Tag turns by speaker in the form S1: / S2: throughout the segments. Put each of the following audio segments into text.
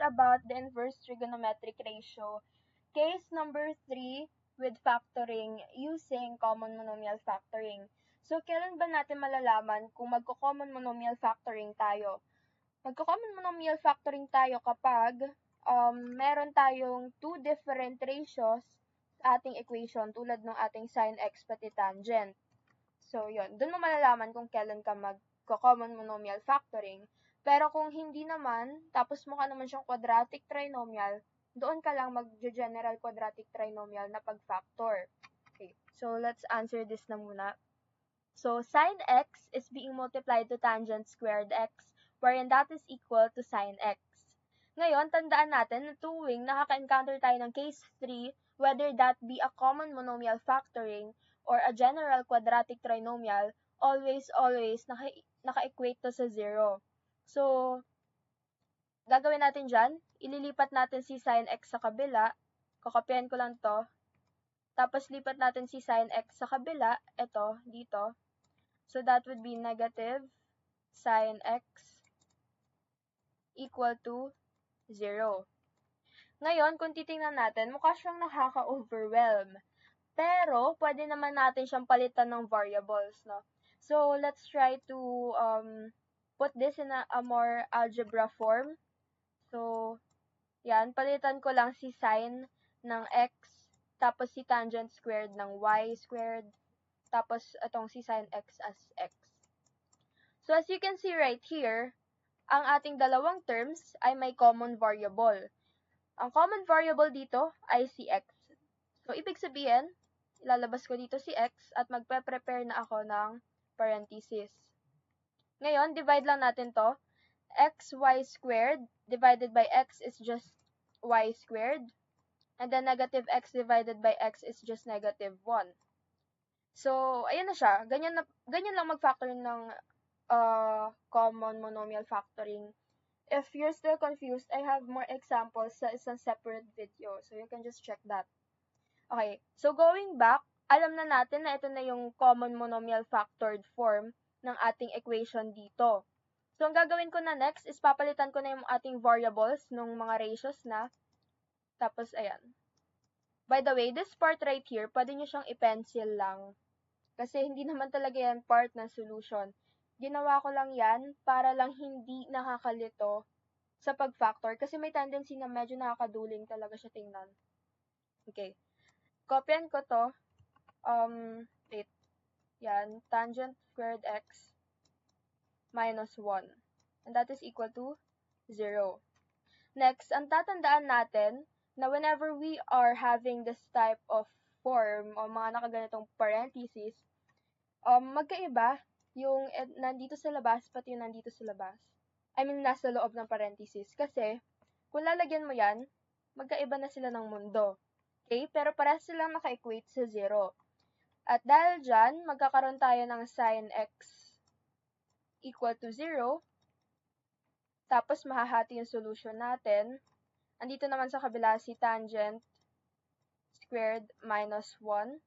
S1: about the inverse trigonometric ratio. Case number 3 with factoring using common monomial factoring. So, kailan ba natin malalaman kung magko-common monomial factoring tayo? Magko-common monomial factoring tayo kapag meron tayong two different ratios sa ating equation tulad ng ating sin x pati tangent. So, yun. Doon mo malalaman kung kailan ka magko-common monomial factoring. Pero kung hindi naman, tapos mukha naman siyang quadratic trinomial, doon ka lang mag-general quadratic trinomial na pag-factor. Okay, so let's answer this na muna. So, sin x is being multiplied to tangent squared x, wherein that is equal to sin x. Ngayon, tandaan natin na tuwing nakaka-encounter tayo ng case 3, whether that be a common monomial factoring or a general quadratic trinomial, always naka-equate to sa 0. So, gagawin natin dyan, ililipat natin si sin x sa kabila, kakopyahin ko lang to, tapos lipat natin si sin x sa kabila, ito, dito. So, that would be negative sin x equal to 0. Ngayon, kung titingnan natin, mukha siyang nakaka-overwhelm. Pero, pwede naman natin siyang palitan ng variables, no? So, let's try to put this in a more algebra form. So, yan, palitan ko lang si sin ng x, tapos si tangent squared ng y squared, tapos itong si sin x as x. So, as you can see right here, ang ating dalawang terms ay may common variable. Ang common variable dito ay si x. So, ibig sabihin, ilalabas ko dito si x at magpe-prepare na ako ng parenthesis. Ngayon, divide lang natin to. Xy squared divided by x is just y squared. And then negative x divided by x is just negative 1. So, ayan na siya. Ganyan lang mag-factor ng common monomial factoring. If you're still confused, I have more examples sa isang separate video. So, you can just check that. Okay, so going back, alam na natin na ito na yung common monomial factored form ng ating equation dito. So, ang gagawin ko na next is papalitan ko na yung ating variables ng mga ratios na. Tapos, ayan. By the way, this part right here, pwede nyo siyang i-pencil lang. Kasi hindi naman talaga yan part ng solution. Ginawa ko lang yan para lang hindi nakakalito sa pag-factor. Kasi may tendency na medyo nakakaduling talaga siya tingnan. Okay. Kopyan ko to. Wait. Yan. Tangent squared x minus 1. And that is equal to 0. Next, ang tatandaan natin na whenever we are having this type of form o mga nakaganitong parentheses, magkaiba yung nandito sa labas pati yung nandito sa labas. I mean, nasa loob ng parentheses. Kasi, kung lalagyan mo yan, magkaiba na sila ng mundo. Okay? Pero parehas silang naka-equate sa 0. At dahil dyan, magkakaroon tayo ng sin x equal to 0. Tapos, mahahati yung solution natin. Andito naman sa kabila si tangent squared minus 1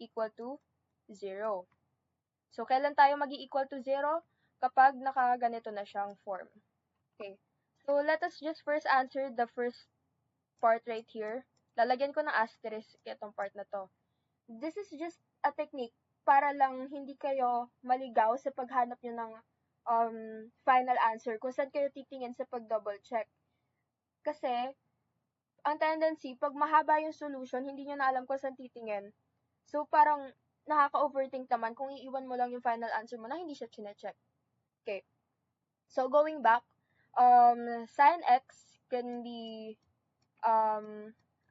S1: equal to 0. So, kailan tayo mag-equal to 0? Kapag nakaganito na siyang form. Okay. So, let us just first answer the first part right here. Lalagyan ko ng asterisk itong part na to. This is just a technique para lang hindi kayo maligaw sa paghanap nyo ng final answer kung saan kayo titingin sa pag-double check. Kasi, ang tendency, pag mahaba yung solution, hindi nyo na alam kung saan titingin. So, parang nakaka-overthink naman kung iiwan mo lang yung final answer mo na hindi siya chine-check. Okay. So, going back, sin x can be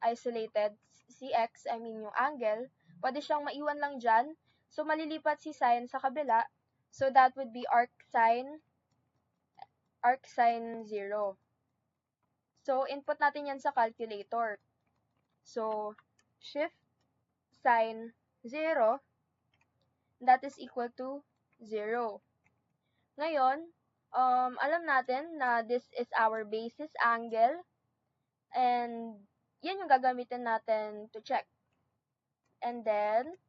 S1: isolated. Si x, I mean yung angle, pwede siyang maiwan lang dyan. So, malilipat si sin sa kabila. So, that would be arc sin 0. So, input natin yan sa calculator. So, shift sin 0, that is equal to 0. Ngayon, alam natin na this is our basis angle. And, yan yung gagamitin natin to check. And then,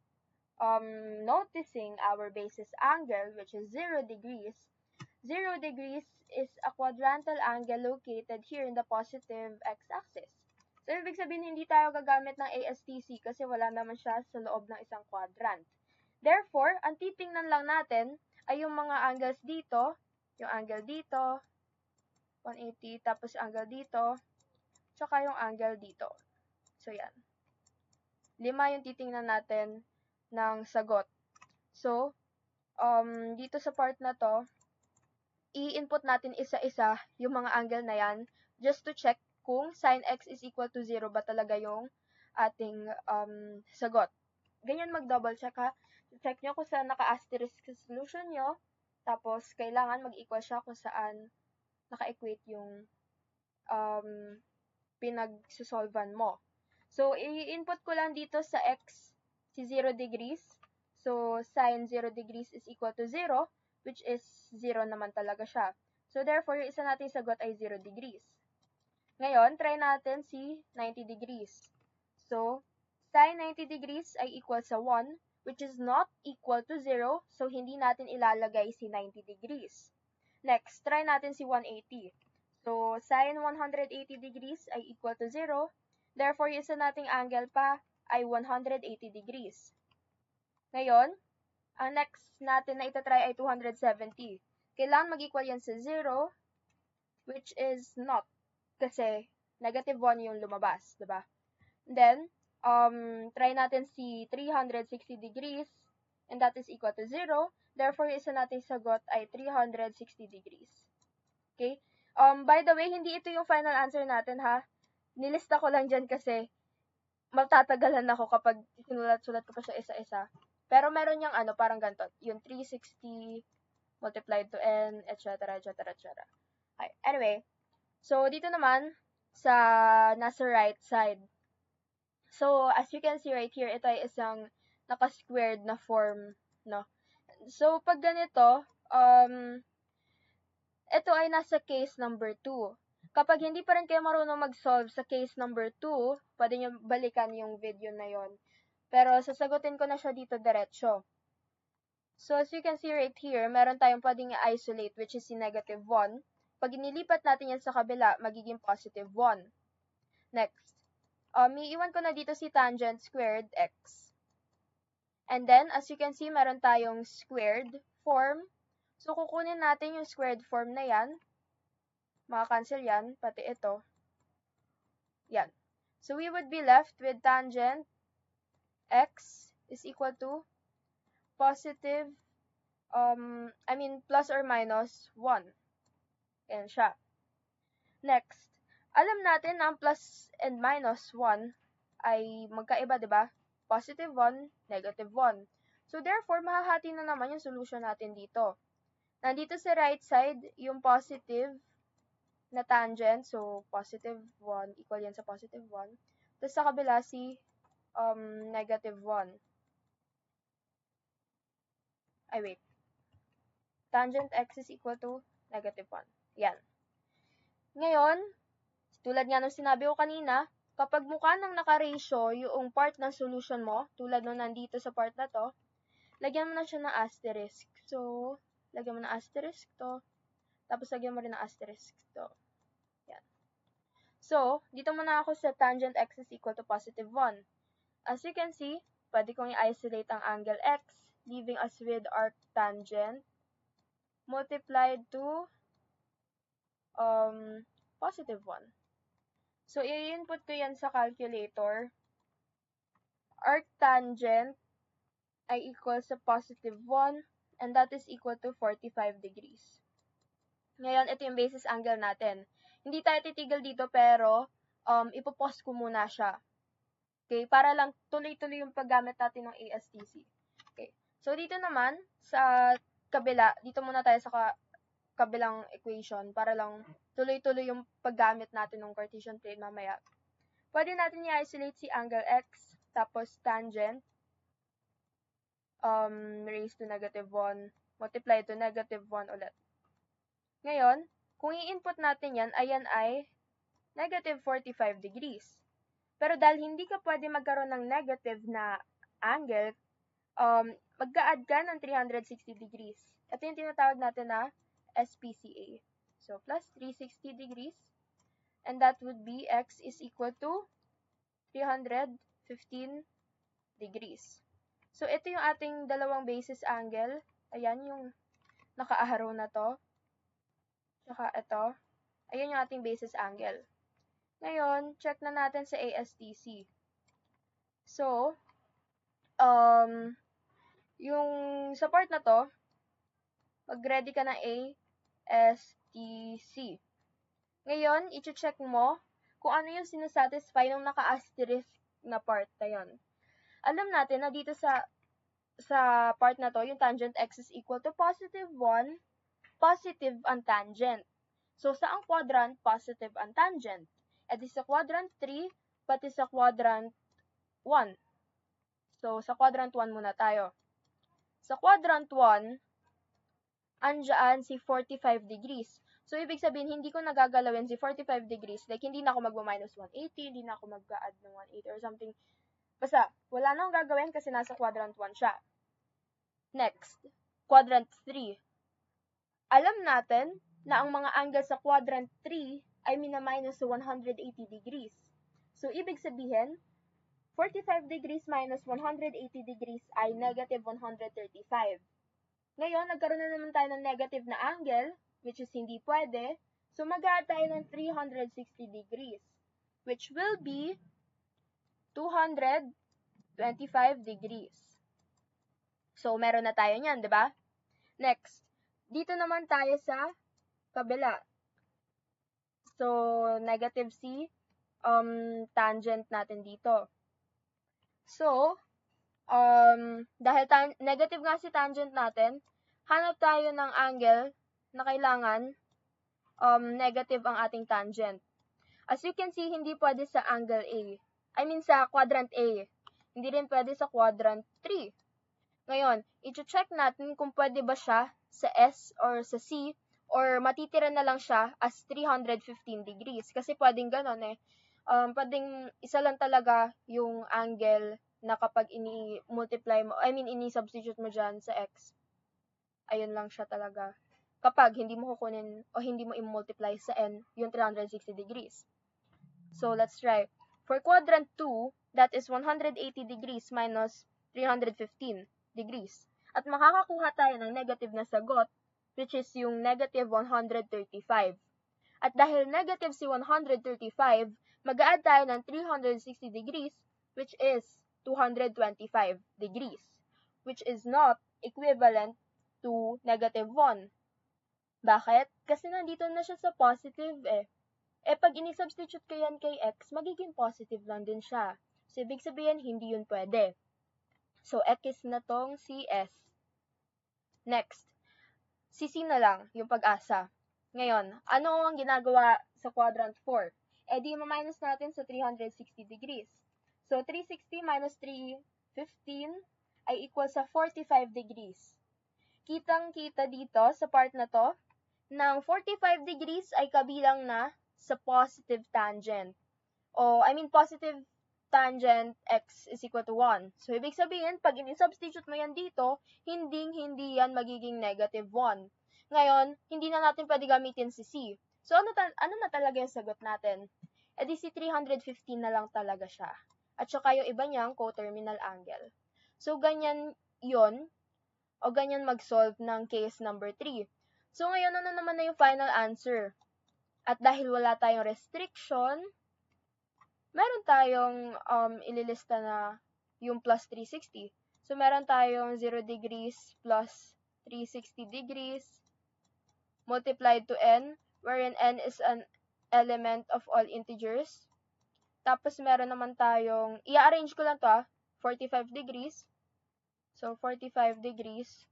S1: noticing our basis angle, which is 0 degrees, 0 degrees is a quadrantal angle located here in the positive x-axis. So, ibig sabihin, hindi tayo gagamit ng ASTC kasi wala naman siya sa loob ng isang quadrant. Therefore, ang titingnan lang natin ay yung mga angles dito, yung angle dito, 180, tapos yung angle dito, tsaka yung angle dito. So, yan. 5 yung titingnan natin ng sagot. So, dito sa part na to, i-input natin isa-isa yung mga angle na yan just to check kung sin x is equal to 0 ba talaga yung ating sagot. Ganyan mag-double check ha. Check nyo kung saan naka-asterisk sa solution nyo. Tapos, kailangan mag-equal siya kung saan naka-equate yung pinag-solvan mo. So, i-input ko lang dito sa x si 0 degrees. So, sin 0 degrees is equal to 0, which is 0 naman talaga siya. So, therefore, yung isa nating sagot ay 0 degrees. Ngayon, try natin si 90 degrees. So, sin 90 degrees ay equal sa 1, which is not equal to 0, so hindi natin ilalagay si 90 degrees. Next, try natin si 180. So, sin 180 degrees ay equal to 0, therefore, yung isa nating angle pa ay 180 degrees. Ngayon, ang next natin na itatry ay 270. Kailangan mag-equal yan sa 0, which is not, kasi negative 1 yung lumabas, diba? Then, try natin si 360 degrees, and that is equal to 0. Therefore, isa nating sagot ay 360 degrees. Okay? By the way, hindi ito yung final answer natin, ha? Nilista ko lang dyan kasi matatagalan ako kapag sinulat-sulat ko pa siya isa-isa. Pero meron yung parang ganito, yung 360 multiplied to n, etc., etc., etc. Okay. Anyway, so dito naman, sa nasa right side. So, as you can see right here, ito ay isang naka-squared na form, no? So, pag ganito, ito ay nasa case number 2. Kapag hindi pa rin kayo marunong mag-solve sa case number 2, pwede nyo balikan yung video na yon. Pero, sasagutin ko na siya dito diretso. So, as you can see right here, meron tayong pwedeng i-isolate, which is si negative 1. Pag inilipat natin yan sa kabila, magiging positive 1. Next. Iiwan ko na dito si tangent squared x. And then, as you can see, meron tayong squared form. So, kukunin natin yung squared form na yan. Maka-cancel yan, pati ito. Yan. So, we would be left with tangent x is equal to positive, plus or minus 1. Yan siya. Next. Alam natin na ang plus and minus 1 ay magkaiba, di ba? Positive 1, negative 1. So, therefore, mahahati na naman yung solution natin dito. Nandito sa right side, yung positive na tangent. So, positive 1, equal yan sa positive 1. Tapos sa kabila, si negative 1. Ay, wait. Tangent x is equal to negative 1. Yan. Ngayon, tulad nga nung sinabi ko kanina, kapag mukha nang naka-ratio yung part ng solution mo, tulad nung nandito sa part na to, lagyan mo na siya ng asterisk. So, lagyan mo ng asterisk to, tapos lagyan mo rin ng asterisk to. Yan. So, dito muna ako sa tangent x is equal to positive 1. As you can see, pwede kong i-isolate ang angle x, leaving us with arc tangent multiplied to positive 1. So, i-input ko yan sa calculator. Arc tangent ay equal sa positive 1, and that is equal to 45 degrees. Ngayon, ito yung basis angle natin. Hindi tayo titigil dito, pero ipopost ko muna siya. Okay, para lang tuloy-tuloy yung paggamit natin ng ASTC. Okay, so dito naman, sa kabila, dito muna tayo sa kabilang equation para lang tuloy-tuloy yung paggamit natin ng Cartesian plane mamaya. Pwede natin i-isolate si angle x, tapos tangent, raised to negative 1, multiply to negative 1 ulit. Ngayon, kung i-input natin yan, ayan ay negative 45 degrees. Pero dahil hindi ka pwede magkaroon ng negative na angle, magka-add ka ng 360 degrees. Ito yung tinatawag natin na SPCA. So, plus 360 degrees. And that would be x is equal to 315 degrees. So, ito yung ating dalawang basis angle. Ayan yung naka-arrow na to. Tsaka ito. Ayan yung ating basis angle. Ngayon, check na natin sa ASTC. So, yung sa part na to, mag-ready ka ng ASTC. Ngayon, i-check mo kung ano yung sinasatisfy ng naka-asterisk na part na yun. Alam natin na dito sa part na to, yung tangent x is equal to positive 1, positive ang tangent. So, sa ang quadrant, positive ang tangent. At sa quadrant 3, pati sa quadrant 1. So, sa quadrant 1 muna tayo. Sa quadrant 1, andyan si 45 degrees. So, ibig sabihin, hindi ko nagagalawin si 45 degrees. Like, hindi na ako magma-minus 180, hindi na ako mag-add ng 180 or something. Basta, wala na akong gagawin kasi nasa quadrant 1 siya. Next, quadrant 3. Alam natin na ang mga angle sa quadrant 3 ay mina-minus sa 180 degrees. So, ibig sabihin, 45 degrees minus 180 degrees ay negative 135. Ngayon, nagkaroon na naman tayo ng negative na angle, which is hindi pwede. So, mag-add tayo ng 360 degrees, which will be 225 degrees. So, meron na tayo niyan, di ba? Next, dito naman tayo sa kabila. So, negative C, tangent natin dito. So, dahil negative nga si tangent natin, hanap tayo ng angle na kailangan negative ang ating tangent. As you can see, hindi pwede sa angle A. I mean sa quadrant A. Hindi rin pwede sa quadrant 3. Ngayon, i-check natin kung pwede ba siya sa S or sa C or matitira na lang siya as 315 degrees. Kasi pwedeng ganon eh. Pwedeng isa lang talaga yung angle na kapag ini-multiply mo, I mean, ini-substitute mo dyan sa x. Ayun lang siya talaga. Kapag hindi mo kukunin o hindi mo i-multiply sa n yung 360 degrees. So, let's try. For quadrant 2, that is 180 degrees minus 315 degrees. At makakakuha tayo ng negative na sagot, which is yung negative 135. At dahil negative si 135, mag-a-add tayo ng 360 degrees, which is 225 degrees, which is not equivalent to negative 1. Bakit? Kasi nandito na siya sa positive eh. Pag ini-substitute ko yan kay x, magiging positive lang din siya. So, ibig sabihin, hindi yun pwede. So, x na tong si S. Next, si C na lang, yung pag-asa. Ngayon, ano ang ginagawa sa quadrant 4? Di ma-minus natin sa 360 degrees. So, 360 minus 315 ay equal sa 45 degrees. Kitang-kita dito sa part na to, ng 45 degrees ay kabilang na sa positive tangent. Positive tangent x is equal to 1. So, ibig sabihin, pag in-substitute mo yan dito, hindi yan magiging negative 1. Ngayon, hindi na natin pwede gamitin si C. So, ano na talaga yung sagot natin? Di si 315 na lang talaga siya. At saka yung iba niyang coterminal angle. So, ganyan yon o ganyan mag-solve ng case number 3. So, ngayon, ano naman na yung final answer? At dahil wala tayong restriction, meron tayong ililista na yung plus 360. So, meron tayong 0 degrees plus 360 degrees multiplied to n, wherein n is an element of all integers. Tapos, meron naman tayong, i-arrange ko lang to 45 degrees. So, 45 degrees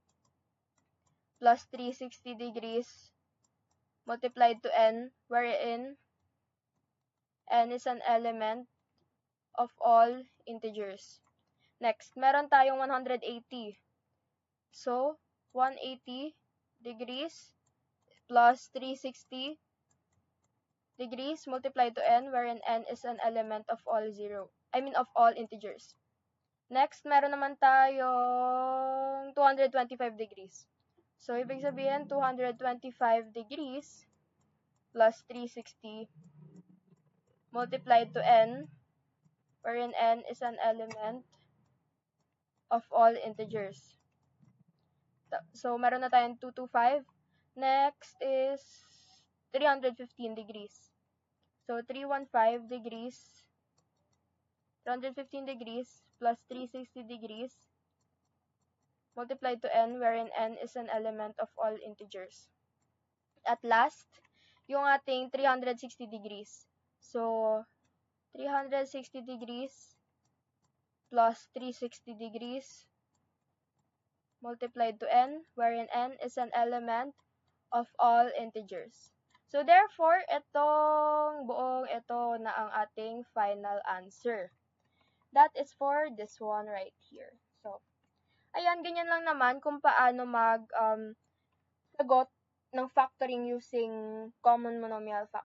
S1: plus 360 degrees multiplied to n, wherein n is an element of all integers. Next, meron tayong 180. So, 180 degrees plus 360 degrees multiplied to n, wherein n is an element of all of all integers. Next, meron naman tayong 225 degrees. So, ibig sabihin, 225 degrees plus 360 multiplied to n, wherein n is an element of all integers. So, meron na tayong 225. Next is 315 degrees. So, 315 degrees, 315 degrees plus 360 degrees multiplied to n, wherein n is an element of all integers. At last, yung ating 360 degrees. So, 360 degrees plus 360 degrees multiplied to n, wherein n is an element of all integers. So, therefore, itong buong ito na ang ating final answer. That is for this one right here. So, ayan, ganyan lang naman kung paano sagot ng factoring using common monomial factor.